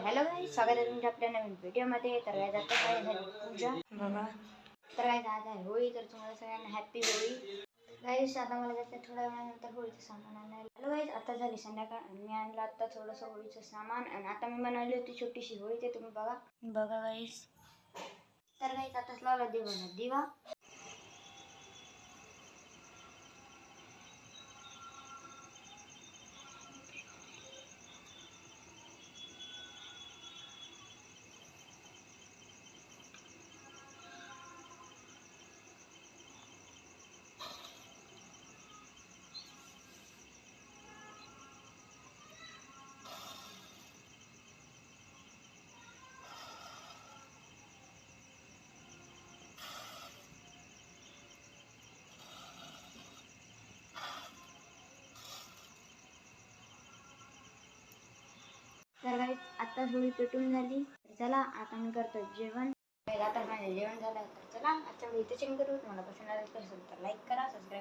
Hello guys, स्वागत आहे तुमच्या आपल्या नवीन व्हिडिओमध्ये. तर गाईज आता काय झाली पूजा बघा. तर गाईज आज आहे होळी, तर तुम्हाला सगळ्यांना हॅपी होळी. गाईज आता मला जायचं थोड्या वेळानंतर होळीचं सामान आणायला. हॅलो गाईज, आता झाली संध्याकाळ आणि मी आणलं आता थोडंसं होळीचं सामान. आणि आता मी बनवली होती छोटीशी होळी, ते तुम्ही बघा गाईज. तर गाईज आताच लावला दिवा. तर गाईज आता होळी पेटून झाली. चला आता मी करतो जेवण. आता माझे जेवण झालं. तर चला आजच्या व्हिडिओ इथे करू. तुम्हाला पसंत आलं तर लाईक करा, सबस्क्राईब